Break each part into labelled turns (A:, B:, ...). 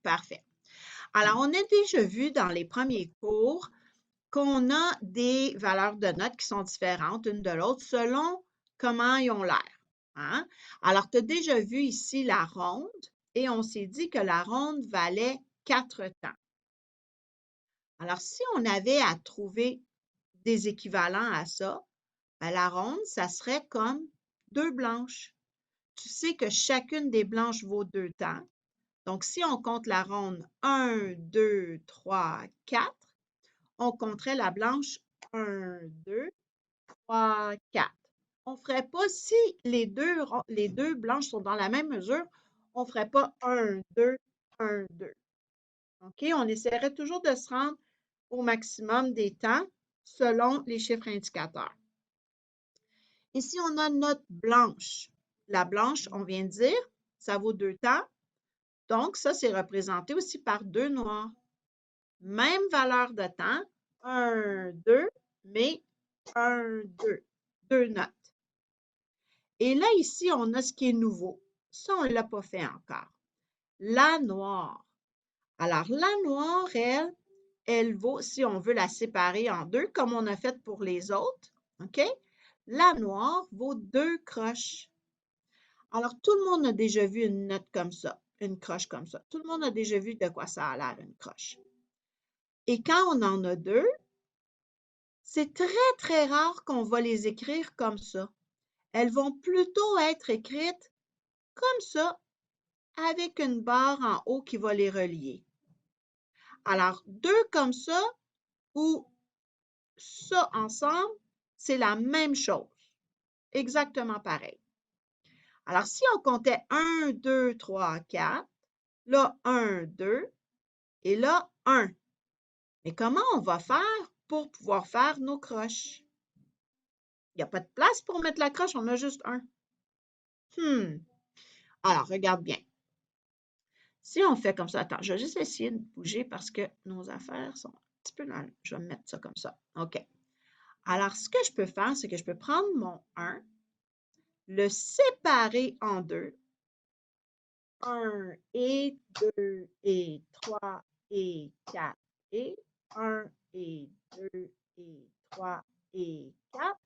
A: Parfait. Alors, on a déjà vu dans les premiers cours qu'on a des valeurs de notes qui sont différentes une de l'autre selon comment ils ont l'air. Hein? Alors, tu as déjà vu ici la ronde et on s'est dit que la ronde valait 4 temps. Alors, si on avait à trouver des équivalents à ça, ben, la ronde, ça serait comme 2 blanches. Tu sais que chacune des blanches vaut 2 temps. Donc, si on compte la ronde 1, 2, 3, 4, on compterait la blanche 1, 2, 3, 4. On ne ferait pas, si les deux blanches sont dans la même mesure, on ne ferait pas 1, 2, 1, 2. OK? On essaierait toujours de se rendre au maximum des temps selon les chiffres indicateurs. Ici, on a notre blanche. La blanche, on vient de dire, ça vaut 2 temps. Donc, ça, c'est représenté aussi par 2 noirs. Même valeur de temps, 1, 2, mais 1, 2, 2 notes. Et là, ici, on a ce qui est nouveau. Ça, on ne l'a pas fait encore. La noire. Alors, la noire, elle vaut, si on veut la séparer en deux, comme on a fait pour les autres, OK? La noire vaut 2 croches. Alors, tout le monde a déjà vu une note comme ça, une croche comme ça. Tout le monde a déjà vu de quoi ça a l'air, une croche. Et quand on en a 2, c'est très, très rare qu'on va les écrire comme ça. Elles vont plutôt être écrites comme ça, avec une barre en haut qui va les relier. Alors, 2 comme ça ou ça ensemble, c'est la même chose. Exactement pareil. Alors, si on comptait 1, 2, 3, 4, là, 1, 2, et là, 1. Mais comment on va faire pour pouvoir faire nos croches? Il n'y a pas de place pour mettre la croche, on a juste 1. Alors, regarde bien. Si on fait comme ça, attends, je vais juste essayer de bouger parce que nos affaires sont un petit peu dans je vais mettre ça comme ça. OK. Alors, ce que je peux faire, c'est que je peux prendre mon 1, le séparer en 2. 1 et 2 et 3 et 4 et 1 et 2 et 3 et 4.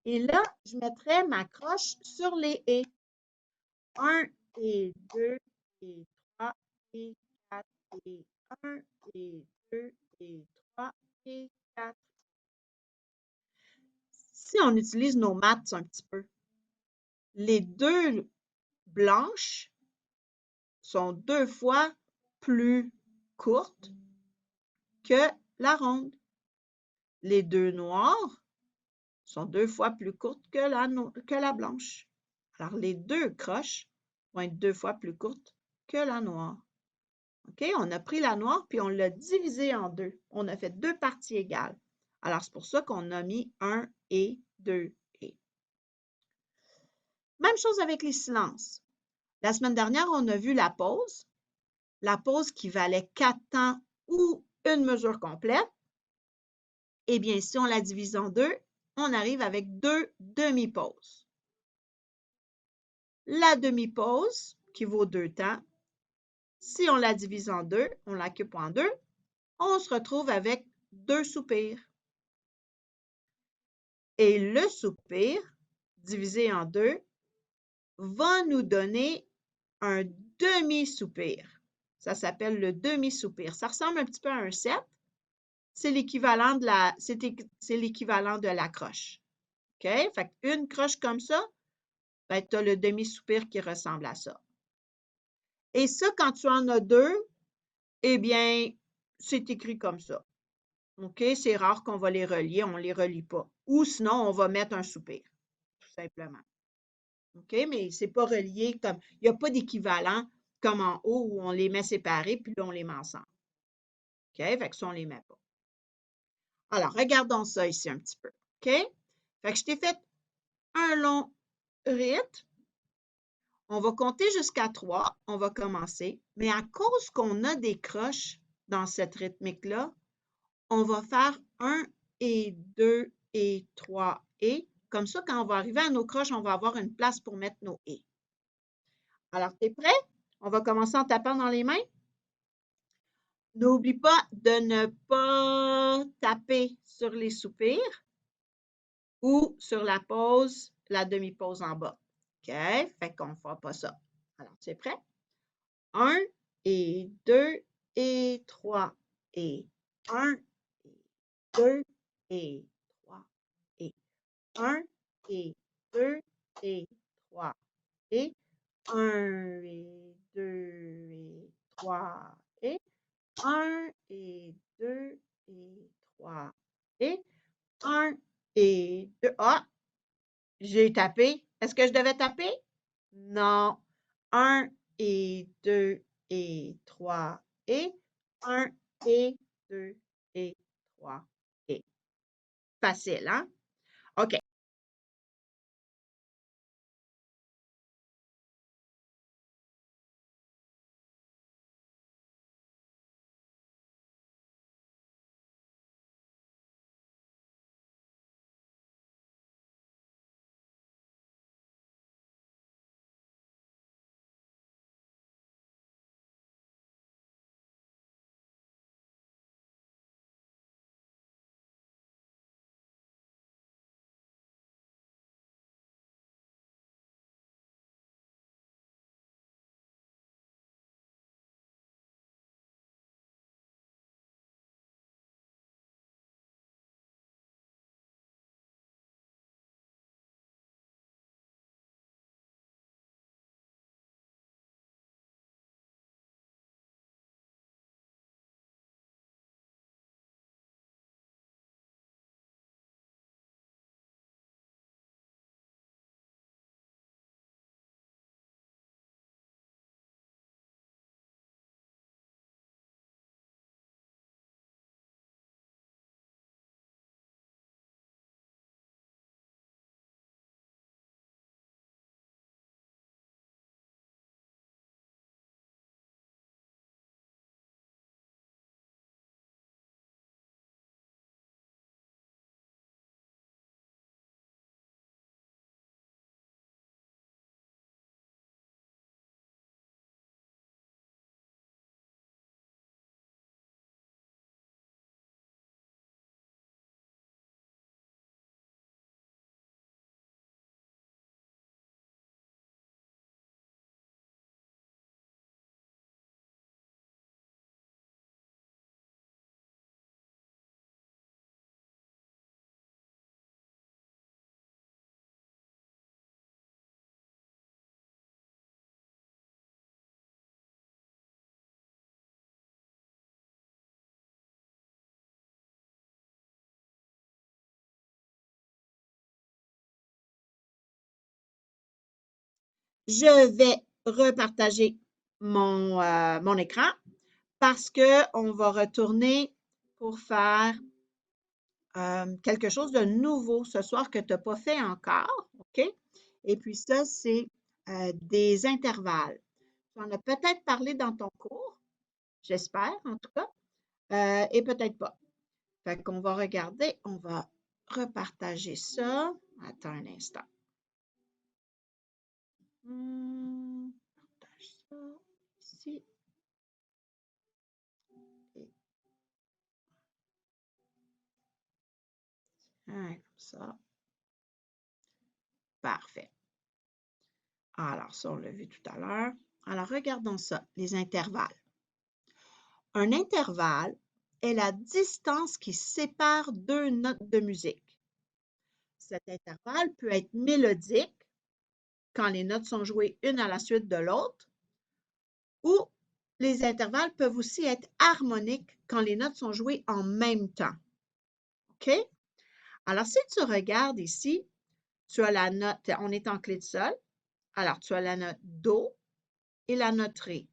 A: Et là, je mettrai ma croche sur les et. 1 et 2 et 3 et 4 et 1 et 2 et 3 et 4. Si on utilise nos maths un petit peu, les 2 blanches sont 2 fois plus courtes que la ronde. Les 2 noires sont 2 fois plus courtes que la blanche. Alors, les 2 croches vont être 2 fois plus courtes que la noire. OK? On a pris la noire puis on l'a divisée en 2. On a fait 2 parties égales. Alors, c'est pour ça qu'on a mis 1 et 2 et. Même chose avec les silences. La semaine dernière, on a vu la pause. La pause qui valait 4 temps ou une mesure complète. Eh bien, si on la divise en 2, on arrive avec 2 demi-pauses. La demi-pause, qui vaut 2 temps, si on la divise en 2, on la coupe en 2, on se retrouve avec 2 soupirs. Et le soupir, divisé en 2, va nous donner un demi-soupir. Ça s'appelle le demi-soupir. Ça ressemble un petit peu à un 7. C'est l'équivalent de la croche. OK? Fait qu'une croche comme ça, ben, tu as le demi-soupir qui ressemble à ça. Et ça, quand tu en as 2, eh bien, c'est écrit comme ça. OK? C'est rare qu'on va les relier, on ne les relie pas. Ou sinon, on va mettre un soupir, tout simplement. OK? Mais ce n'est pas relié comme. Il n'y a pas d'équivalent comme en haut où on les met séparés, puis là, on les met ensemble. OK? Fait que ça, on ne les met pas. Alors, regardons ça ici un petit peu. OK? Fait que je t'ai fait un long rythme. On va compter jusqu'à 3. On va commencer. Mais à cause qu'on a des croches dans cette rythmique-là, on va faire 1 et 2 et 3 et. Comme ça, quand on va arriver à nos croches, on va avoir une place pour mettre nos et. Alors, tu es prêt? On va commencer en tapant dans les mains. N'oublie pas de ne pas taper sur les soupirs ou sur la pause, la demi-pause en bas. OK? Fait qu'on ne fera pas ça. Alors, tu es prêt? 1 et 2 et 3 et 1 et 2 et 3 et 1 et 2 et 3 et 1 et 2 et 3 et 1 et 2 et 3 et 1 et 2. Ah, j'ai tapé. Est-ce que je devais taper? Non. 1 et 2 et 3 et 1 et 2 et 3 et. Facile, hein? OK. Je vais repartager mon écran parce qu'on va retourner pour faire quelque chose de nouveau ce soir que tu n'as pas fait encore, OK? Et puis ça, c'est des intervalles. Tu en as peut-être parlé dans ton cours, j'espère en tout cas, et peut-être pas. Fait qu'on va regarder, on va repartager ça. Attends un instant. Partage ça ici. Et comme ça. Parfait. Alors, ça, on l'a vu tout à l'heure. Alors, regardons ça, les intervalles. Un intervalle est la distance qui sépare deux notes de musique. Cet intervalle peut être mélodique, quand les notes sont jouées une à la suite de l'autre, ou les intervalles peuvent aussi être harmoniques quand les notes sont jouées en même temps. OK? Alors, si tu regardes ici, tu as la note, on est en clé de sol, alors tu as la note Do et la note Ré.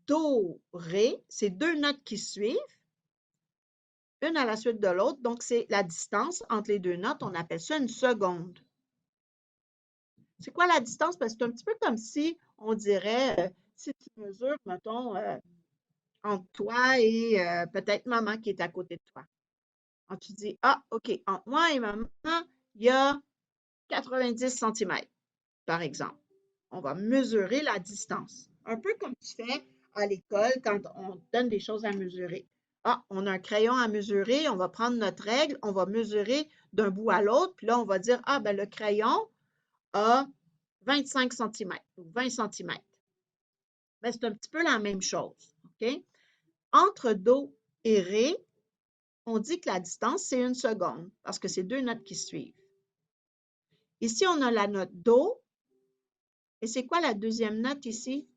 A: Do, Ré, c'est deux notes qui suivent, une à la suite de l'autre, donc c'est la distance entre les deux notes, on appelle ça une seconde. C'est quoi la distance? Parce que c'est un petit peu comme si on dirait, si tu mesures, mettons, entre toi et peut-être maman qui est à côté de toi. Alors, tu dis, ah, OK, entre moi et maman, il y a 90 cm, par exemple. On va mesurer la distance. Un peu comme tu fais à l'école quand on donne des choses à mesurer. Ah, on a un crayon à mesurer, on va prendre notre règle, on va mesurer d'un bout à l'autre, puis là, on va dire, ah, ben le crayon a 25 cm ou 20 cm. Ben, c'est un petit peu la même chose, OK? Entre Do et Ré, on dit que la distance, c'est 1 seconde, parce que c'est 2 notes qui suivent. Ici, on a la note Do. Et c'est quoi la deuxième note ici?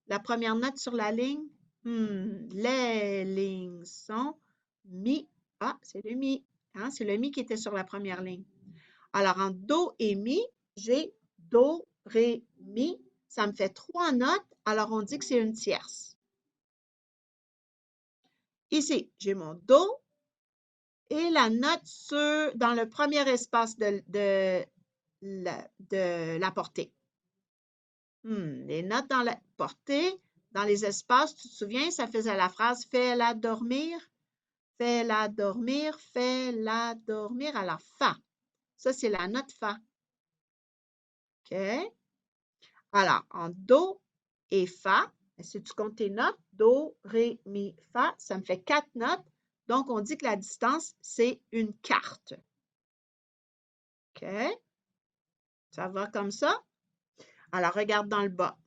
A: La première note sur la ligne? Les lignes sont Mi. Ah, c'est le Mi. Hein? C'est le Mi qui était sur la première ligne. Alors, entre Do et Mi, j'ai Do, Ré, Mi. Ça me fait 3 notes, alors on dit que c'est une tierce. Ici, j'ai mon Do et la note dans le premier espace de la portée. Les notes dans la portée, dans les espaces, tu te souviens, ça faisait la phrase « fais-la dormir »,« fais-la dormir »,« fais-la dormir » alors Fa. Ça, c'est la note Fa. OK? Alors, en Do et Fa, si tu comptes tes notes, Do, Ré, Mi, Fa, ça me fait 4 notes. Donc, on dit que la distance, c'est une quarte. OK? Ça va comme ça? Alors, regarde dans le bas.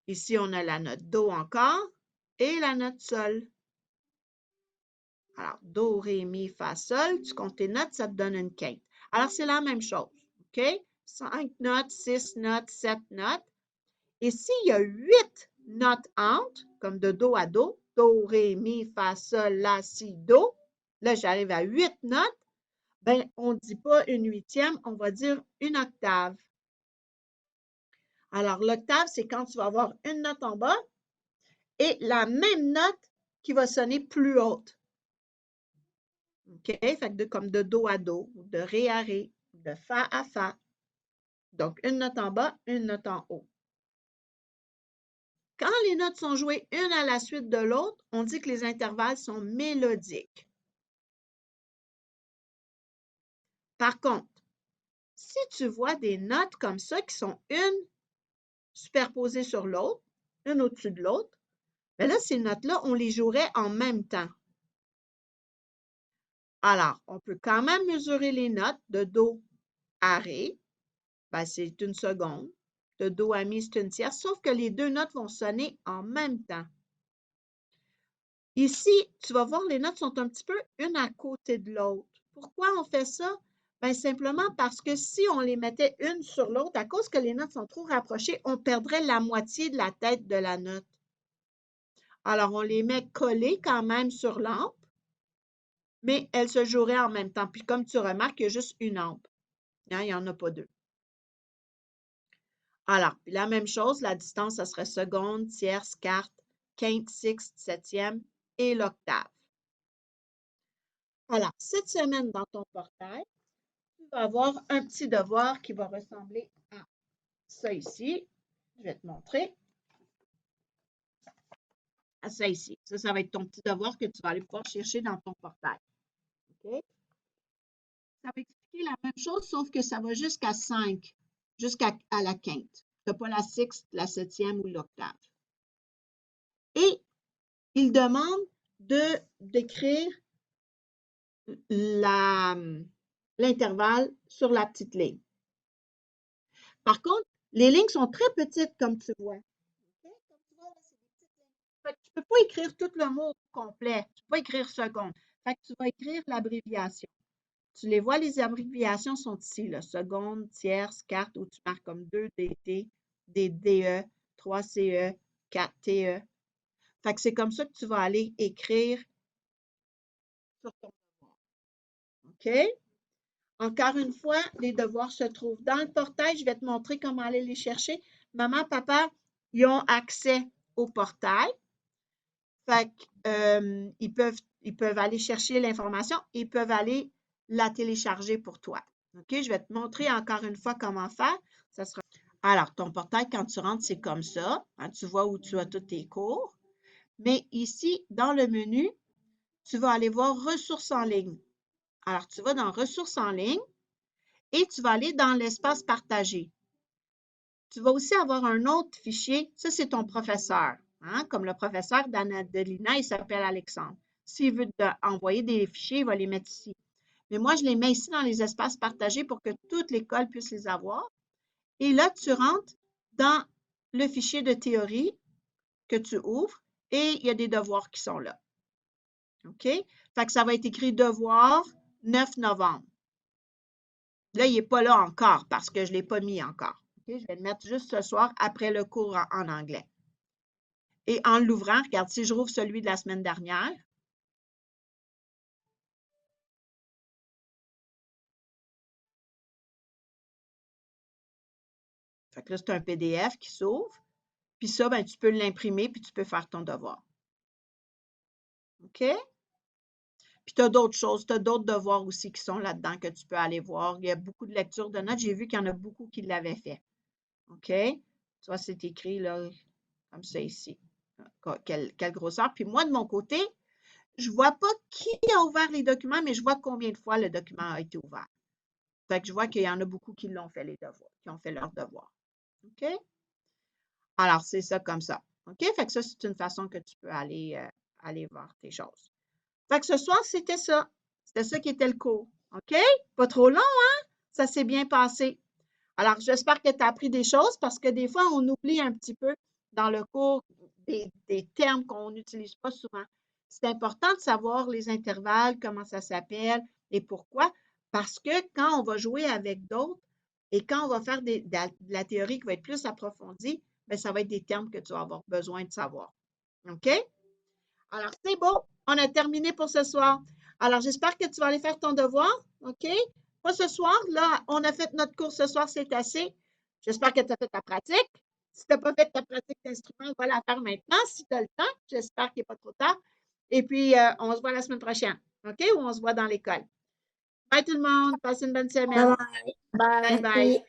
A: Ici, on a la note Do encore et la note Sol. Alors, Do, Ré, Mi, Fa, Sol, tu comptes tes notes, ça te donne une quinte. Alors, c'est la même chose, OK? 5 notes, 6 notes, 7 notes. Et s'il y a 8 notes entre, comme de Do à Do, Do, Ré, Mi, Fa, Sol, La, Si, Do, là, j'arrive à 8 notes, bien, on ne dit pas une huitième, on va dire une octave. Alors, l'octave, c'est quand tu vas avoir une note en bas et la même note qui va sonner plus haute. OK? Fait que comme de Do à Do, de Ré à Ré, de Fa à Fa. Donc, une note en bas, une note en haut. Quand les notes sont jouées une à la suite de l'autre, on dit que les intervalles sont mélodiques. Par contre, si tu vois des notes comme ça qui sont une superposée sur l'autre, une au-dessus de l'autre, bien là, ces notes-là, on les jouerait en même temps. Alors, on peut quand même mesurer les notes de Do à Ré. Ben, c'est une seconde. De Do à Mi, c'est une tierce, sauf que les deux notes vont sonner en même temps. Ici, tu vas voir, les notes sont un petit peu une à côté de l'autre. Pourquoi on fait ça? Bien, simplement parce que si on les mettait une sur l'autre, à cause que les notes sont trop rapprochées, on perdrait la moitié de la tête de la note. Alors, on les met collées quand même sur l'ampe, mais elles se joueraient en même temps. Puis comme tu remarques, il y a juste une ampe. Hein, il n'y en a pas deux. Alors, puis la même chose, la distance, ça serait seconde, tierce, quarte, quinte, sixte, septième et l'octave. Alors, cette semaine, dans ton portail, tu vas avoir un petit devoir qui va ressembler à ça ici. Je vais te montrer. À ça ici. Ça va être ton petit devoir que tu vas aller pouvoir chercher dans ton portail. OK? Ça va expliquer la même chose, sauf que ça va jusqu'à 5, jusqu'à la quinte. Tu n'as pas la sixte, la septième ou l'octave. Et il demande d'écrire l'intervalle sur la petite ligne. Par contre, les lignes sont très petites, comme tu vois. Comme tu vois, là, c'est des petites lignes. Fait que tu ne peux pas écrire tout le mot complet. Tu ne peux pas écrire seconde. Fait que tu vas écrire l'abréviation. Tu les vois, les abréviations sont ici, là, seconde, tierce, quarte, où tu marques comme 2 DT, des DE, 3 CE, 4 TE. Fait que c'est comme ça que tu vas aller écrire sur ton devoir. OK? Encore une fois, les devoirs se trouvent dans le portail. Je vais te montrer comment aller les chercher. Maman, papa, ils ont accès au portail. Fait qu'ils peuvent aller chercher l'information. Ils peuvent aller la télécharger pour toi. OK? Je vais te montrer encore une fois comment faire. Ça sera... Alors, ton portail, quand tu rentres, c'est comme ça. Hein, tu vois où tu as tous tes cours. Mais ici, dans le menu, tu vas aller voir Ressources en ligne. Alors, tu vas dans Ressources en ligne et tu vas aller dans l'espace partagé. Tu vas aussi avoir un autre fichier. Ça, c'est ton professeur. hein, comme le professeur d'Anna-Adelina, il s'appelle Alexandre. S'il veut envoyer des fichiers, il va les mettre ici. Mais moi, je les mets ici dans les espaces partagés pour que toute l'école puisse les avoir. Et là, tu rentres dans le fichier de théorie que tu ouvres et il y a des devoirs qui sont là. OK? Fait que ça va être écrit devoir 9 novembre. Là, il n'est pas là encore parce que je ne l'ai pas mis encore. OK? Je vais le mettre juste ce soir après le cours en anglais. Et en l'ouvrant, regarde, si je rouvre celui de la semaine dernière, fait que là, c'est un PDF qui s'ouvre. Puis ça, ben, tu peux l'imprimer puis tu peux faire ton devoir. OK? Puis tu as d'autres choses, tu as d'autres devoirs aussi qui sont là-dedans que tu peux aller voir. Il y a beaucoup de lectures de notes. J'ai vu qu'il y en a beaucoup qui l'avaient fait. OK? Tu vois, c'est écrit là, comme ça ici. Quelle grosseur. Puis moi, de mon côté, je ne vois pas qui a ouvert les documents, mais je vois combien de fois le document a été ouvert. Fait que je vois qu'il y en a beaucoup qui l'ont fait, les devoirs, qui ont fait leurs devoirs. OK? Alors, c'est ça comme ça. OK? Fait que ça, c'est une façon que tu peux aller, aller voir tes choses. Fait que ce soir, c'était ça. C'était ça qui était le cours. OK? Pas trop long, hein? Ça s'est bien passé. Alors, j'espère que tu as appris des choses parce que des fois, on oublie un petit peu dans le cours des termes qu'on n'utilise pas souvent. C'est important de savoir les intervalles, comment ça s'appelle et pourquoi, parce que quand on va jouer avec d'autres et quand on va faire de la théorie qui va être plus approfondie, bien, ça va être des termes que tu vas avoir besoin de savoir. OK? Alors, c'est bon, on a terminé pour ce soir. Alors, j'espère que tu vas aller faire ton devoir, OK? Pas ce soir, là, on a fait notre cours ce soir, c'est assez. J'espère que tu as fait ta pratique. Si tu n'as pas fait ta pratique d'instrument, va la faire maintenant si tu as le temps. J'espère qu'il n'est pas trop tard. Et puis, on se voit la semaine prochaine, OK? Ou on se voit dans l'école. Bye tout le monde, passez une bonne
B: Bye
A: semaine.
B: bye.
A: Bye bye.
B: Merci.